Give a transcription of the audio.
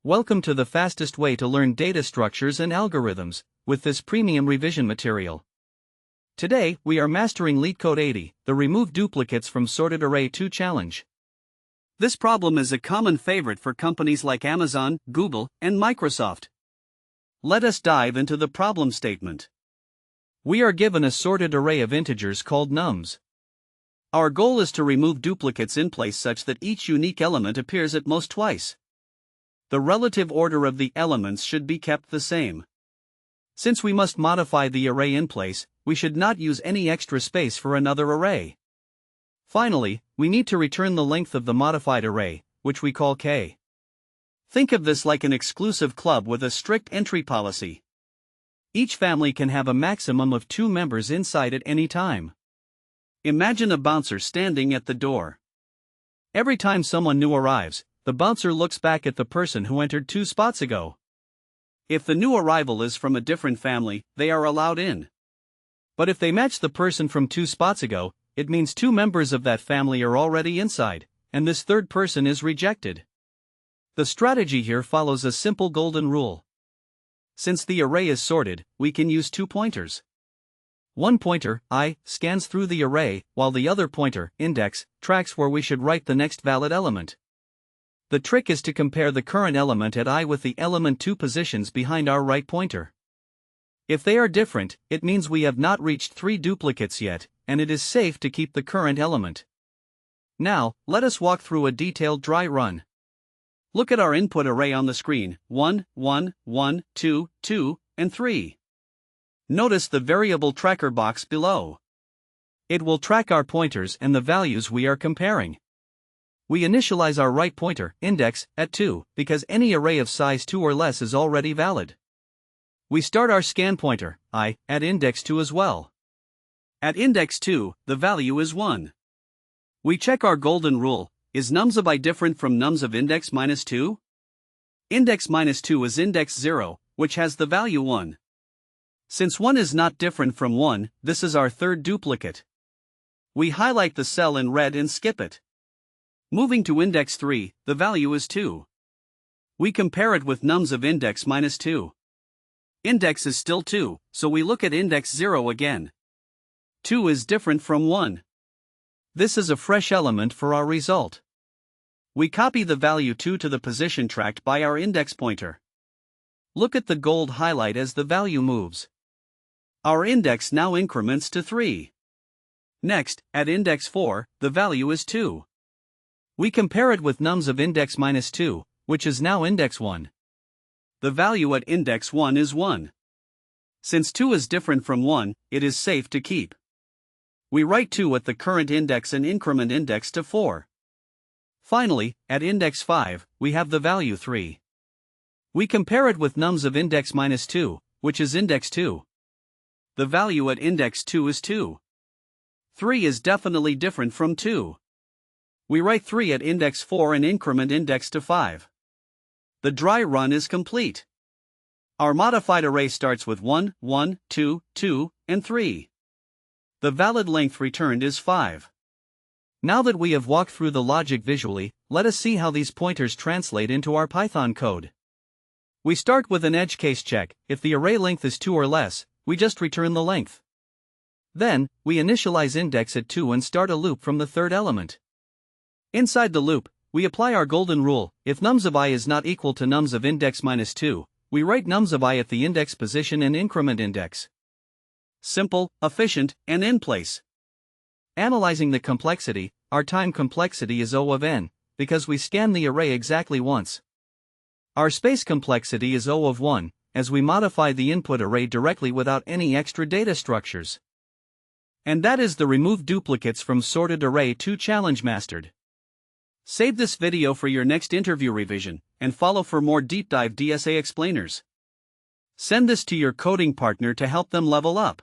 Welcome to the fastest way to learn data structures and algorithms, with this premium revision material. Today, we are mastering LeetCode 80, the Remove Duplicates from Sorted Array 2 challenge. This problem is a common favorite for companies like Amazon, Google, and Microsoft. Let us dive into the problem statement. We are given a sorted array of integers called nums. Our goal is to remove duplicates in place such that each unique element appears at most twice. The relative order of the elements should be kept the same. Since we must modify the array in place, we should not use any extra space for another array. Finally, we need to return the length of the modified array, which we call k. Think of this like an exclusive club with a strict entry policy. Each family can have a maximum of 2 members inside at any time. Imagine a bouncer standing at the door. Every time someone new arrives, the bouncer looks back at the person who entered 2 spots ago. If the new arrival is from a different family, they are allowed in. But if they match the person from 2 spots ago, it means 2 members of that family are already inside, and this third person is rejected. The strategy here follows a simple golden rule. Since the array is sorted, we can use 2 pointers. One pointer, I, scans through the array, while the other pointer, index, tracks where we should write the next valid element. The trick is to compare the current element at I with the element 2 positions behind our right pointer. If they are different, it means we have not reached 3 duplicates yet, and it is safe to keep the current element. Now, let us walk through a detailed dry run. Look at our input array on the screen: 1, 1, 1, 2, 2, and 3. Notice the variable tracker box below. It will track our pointers and the values we are comparing. We initialize our right pointer, index, at 2, because any array of size 2 or less is already valid. We start our scan pointer, I, at index 2 as well. At index 2, the value is 1. We check our golden rule: is nums of I different from nums of index minus 2? Index minus 2 is index 0, which has the value 1. Since 1 is not different from 1, this is our third duplicate. We highlight the cell in red and skip it. Moving to index 3, the value is 2. We compare it with nums of index minus 2. Index is still 2, so we look at index 0 again. 2 is different from 1. This is a fresh element for our result. We copy the value 2 to the position tracked by our index pointer. Look at the gold highlight as the value moves. Our index now increments to 3. Next, at index 4, the value is 2. We compare it with nums of index minus 2, which is now index 1. The value at index 1 is 1. Since 2 is different from 1, it is safe to keep. We write 2 at the current index and increment index to 4. Finally, at index 5, we have the value 3. We compare it with nums of index minus 2, which is index 2. The value at index 2 is 2. 3 is definitely different from 2. We write 3 at index 4 and increment index to 5. The dry run is complete. Our modified array starts with 1, 1, 2, 2, and 3. The valid length returned is 5. Now that we have walked through the logic visually, let us see how these pointers translate into our Python code. We start with an edge case check. If the array length is 2 or less, we just return the length. Then, we initialize index at 2 and start a loop from the third element. Inside the loop, we apply our golden rule: if nums of I is not equal to nums of index minus 2, we write nums of I at the index position and increment index. Simple, efficient, and in place. Analyzing the complexity, our time complexity is O of n, because we scan the array exactly once. Our space complexity is O of 1, as we modify the input array directly without any extra data structures. And that is the Remove Duplicates from Sorted Array 2 challenge mastered. Save this video for your next interview revision, and follow for more deep dive DSA explainers. Send this to your coding partner to help them level up.